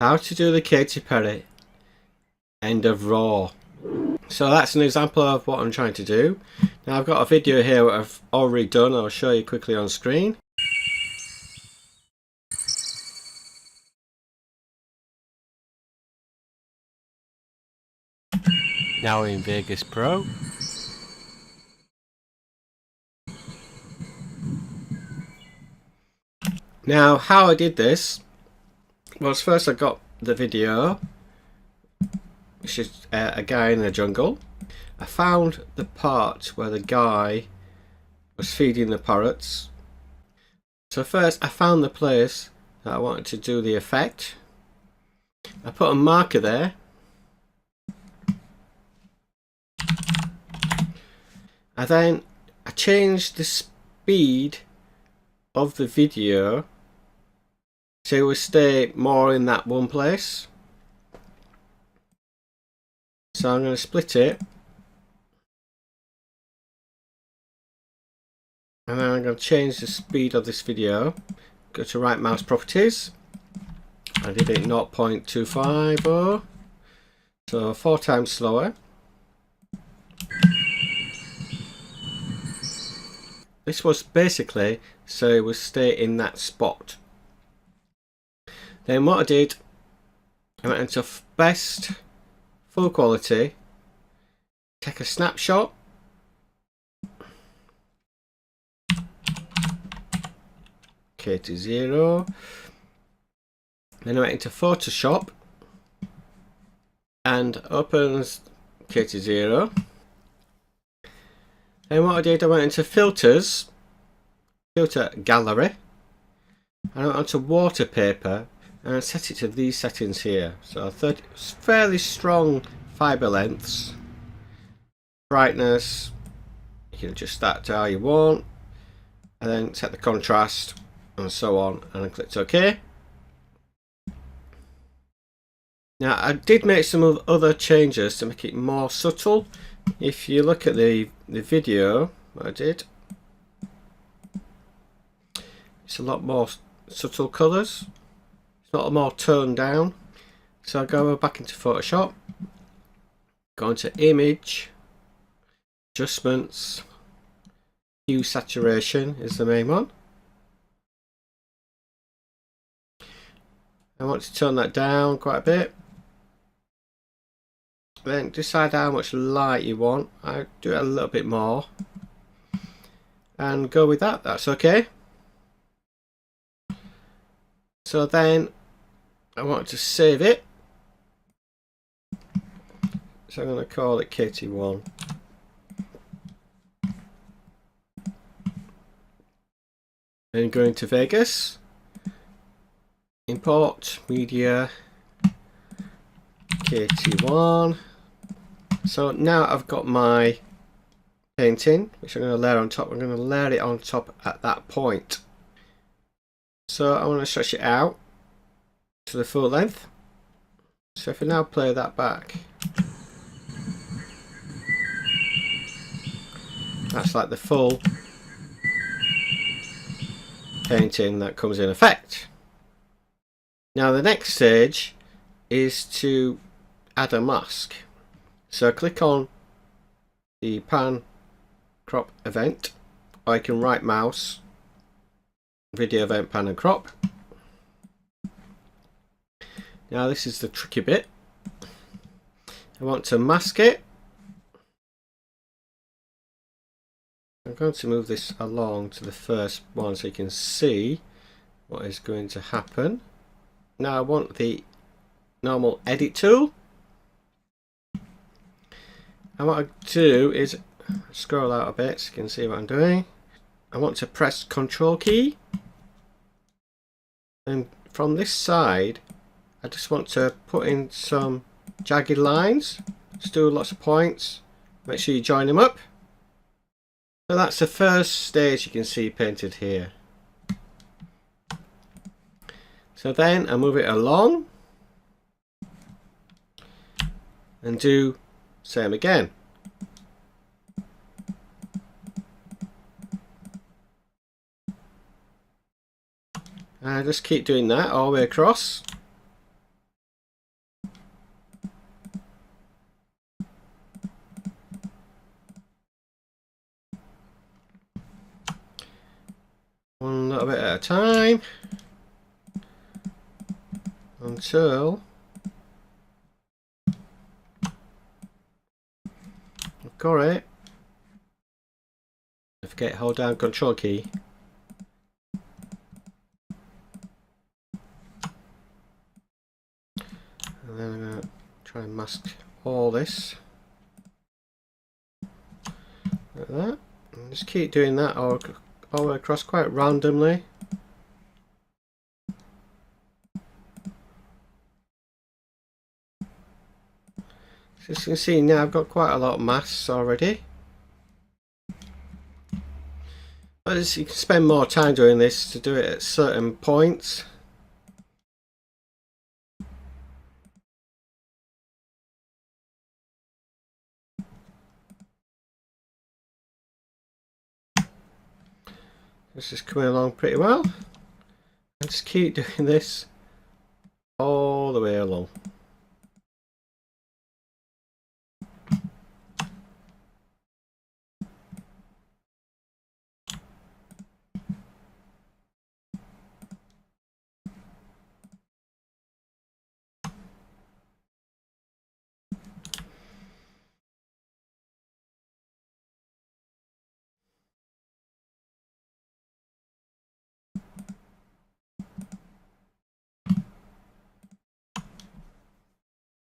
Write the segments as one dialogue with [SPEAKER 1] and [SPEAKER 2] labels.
[SPEAKER 1] How to do the Katy Perry end of raw. So that's an example of what I'm trying to do. Now I've got a video here that I've already done. I'll show you quickly on screen. Now in Vegas Pro. Now how I did this was, first I got the video, which is a guy in the jungle. I found the part where the guy was feeding the parrots. So first I found the place that I wanted to do the effect. I put a marker there. And then I changed the speed of the video so it would stay more in that one place. So I'm going to split it. And then I'm going to change the speed of this video. Go to right mouse properties. I did it 0.250. So 4 times slower. This was basically so it would stay in that spot. Then what I did, I went into best, full quality, take a snapshot, Katy 0, then I went into Photoshop and opens Katy 0. Then what I did, I went into filters, filter gallery, and I went onto waterpaper and I set it to these settings here. So 30, fairly strong fiber lengths, brightness, you can adjust that to how you want, and then set the contrast and so on, and I clicked OK. Now I did make some other changes to make it more subtle. If you look at the video, what I did, it's a lot more subtle colours. It's a lot more toned down. So I go back into Photoshop, go into Image, Adjustments, Hue Saturation is the main one. I want to turn that down quite a bit. Then decide how much light you want. I do it a little bit more and go with that. That's okay. So then I want to save it, so I'm going to call it Katy 1. Then go into Vegas, import media, Katy 1. So now I've got my painting, which I'm going to layer on top. I'm going to layer it on top at that point. So I want to stretch it out to the full length. So if I now play that back, that's like the full painting that comes in effect. Now the next stage is to add a mask. So click on the pan crop event, or you can right mouse, video event, pan and crop. Now this is the tricky bit. I want to mask it. I'm going to move this along to the first one so you can see what is going to happen. Now I want the normal edit tool. And what I do is scroll out a bit so you can see what I'm doing. I want to press Control key, and from this side I just want to put in some jagged lines. Just do lots of points. Make sure you join them up. So that's the first stage you can see painted here. So then I move it along and do same again. And I just keep doing that all the way across. little bit at a time until I've got it. Don't forget, hold down Control key. And then I'm going to try and mask all this like that. And just keep doing that all the way across quite randomly. So as you can see now, I've got quite a lot of masks already. As you can spend more time doing this to do it at certain points. This is coming along pretty well. And just keep doing this all the way along.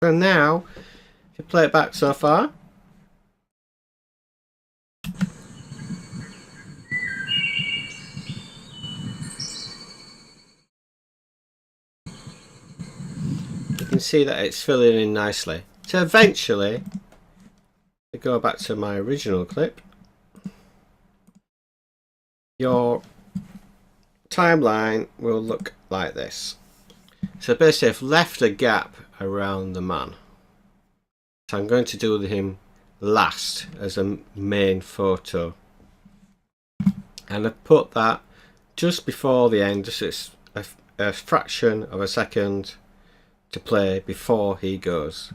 [SPEAKER 1] So now, if you play it back so far, you can see that it's filling in nicely. So eventually, to go back to my original clip, your timeline will look like this. So basically I've left a gap around the man. So I'm going to do him last as a main photo. And I've put that just before the end, just a fraction of a second to play before he goes.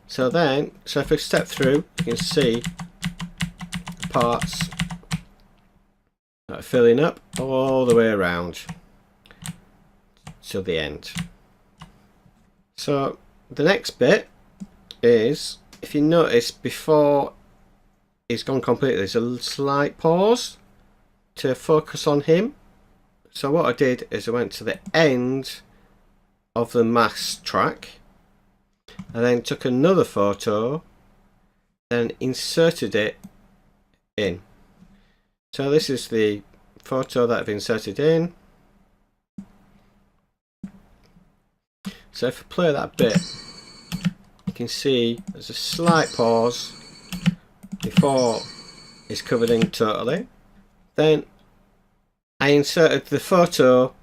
[SPEAKER 1] So if we step through, you can see the parts that are filling up all the way around to the end. So the next bit is, if you notice, before he's gone completely, there's a slight pause to focus on him. So what I did is I went to the end of the mask track and then took another photo and inserted it in. So this is the photo that I've inserted in. So if I play that bit, you can see there's a slight pause before it's covered in totally. Then I inserted the photo,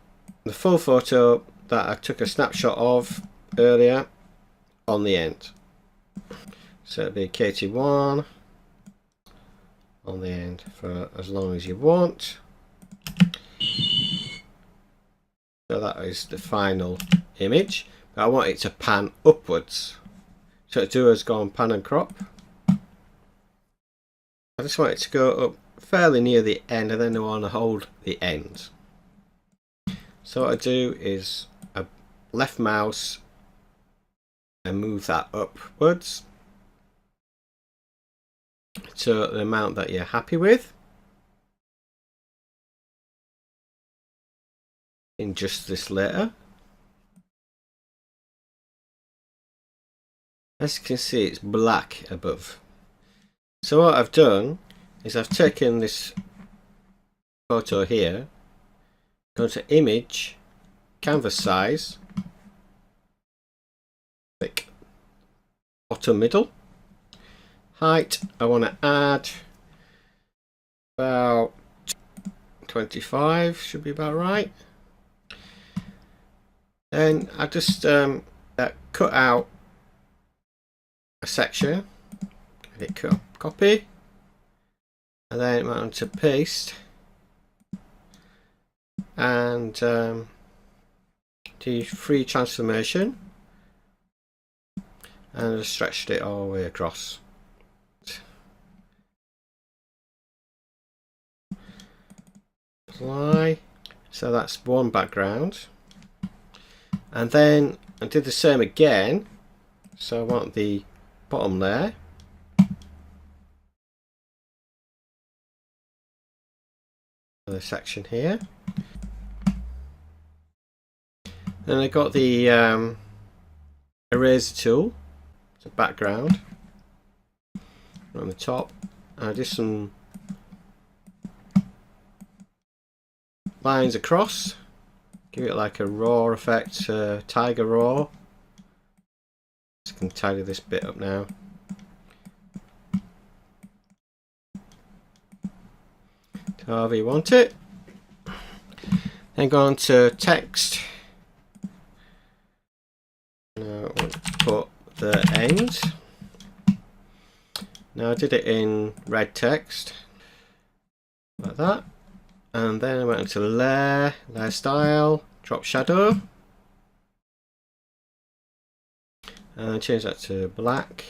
[SPEAKER 1] the full photo that I took a snapshot of earlier, on the end. So it'll be Katy 1 on the end for as long as you want. So that is the final image. But I want it to pan upwards. So to do is go on pan and crop. I just want it to go up fairly near the end, and then I want to hold the end. So what I do is I left mouse and move that upwards to the amount that you're happy with in just this layer. As you can see, it's black above. So what I've done is I've taken this photo here, go to image, canvas size, click bottom middle, height I want to add about 25, should be about right. Then I just cut out a section, hit copy, and then went on to paste and do free transformation, and I stretched it all the way across. Apply, So that's one background. And then I did the same again. So I want the bottom layer. The section here. Then I got the eraser tool, it's a background on the top. I did some lines across, give it like a raw effect, tiger raw. Just can tidy this bit up now. However you want it. Then go on to text. Now I want to put the end. Now I did it in red text, like that. And then I went into layer, layer style, drop shadow. And change that to black.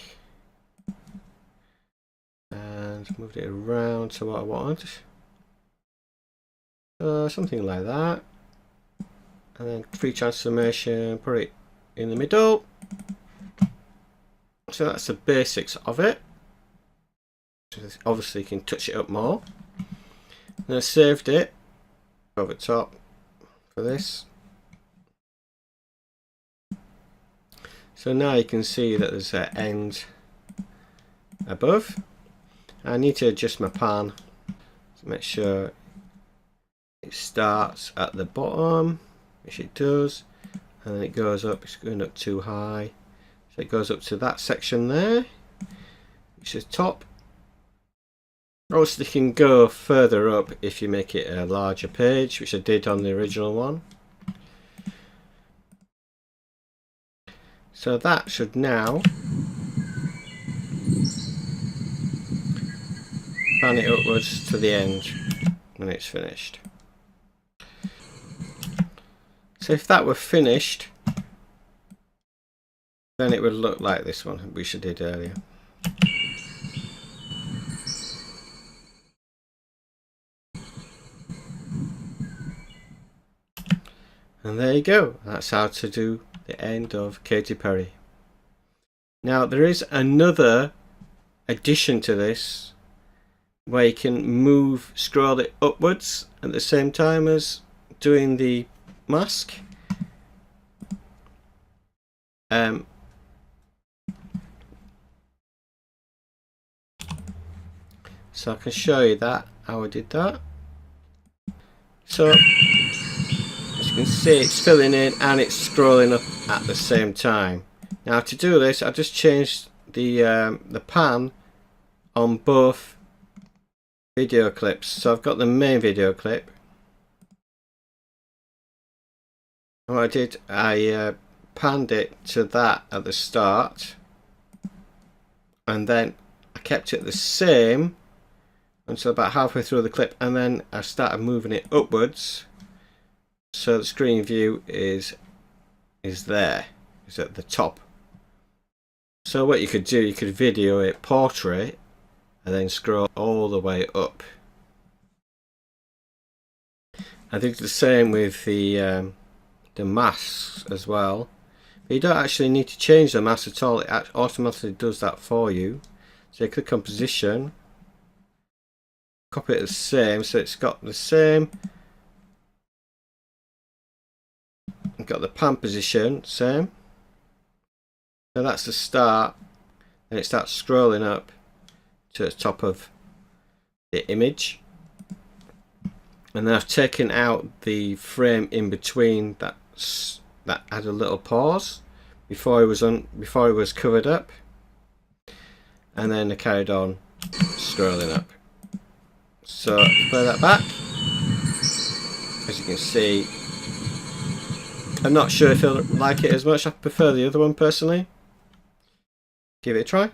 [SPEAKER 1] And moved it around to what I wanted. Something like that. And then free transformation, put it in the middle. So that's the basics of it. Obviously you can touch it up more. And I saved it over top for this. So now you can see that there's an end above. I need to adjust my pan to make sure it starts at the bottom, which it does, and then it goes up. It's going up too high, so it goes up to that section there, which is top. Also, you can go further up if you make it a larger page, which I did on the original one. So that should now pan it upwards to the end when it's finished. So if that were finished, then it would look like this one which I did earlier. And there you go. That's how to do the end of Katy Perry. Now there is another addition to this where you can scroll it upwards at the same time as doing the mask. So I can show you that, how I did that. So as you can see, it's filling in and it's scrolling up at the same time. Now to do this, I just changed the pan on both video clips. So I've got the main video clip. And what I did, I panned it to that at the start, and then I kept it the same until about halfway through the clip, and then I started moving it upwards so the screen view is there, is at the top. So what you could do, you could video it portrait and then scroll all the way up. I did the same with the masks as well. But you don't actually need to change the mask at all, it automatically does that for you. So you click on position, copy it the same, so it's got the same. I've got the pan position, same. So that's the start, and it starts scrolling up to the top of the image. And then I've taken out the frame in between that had a little pause before it was covered up, and then I carried on scrolling up. So play that back. As you can see, I'm not sure if I like it as much. I prefer the other one personally. Give it a try.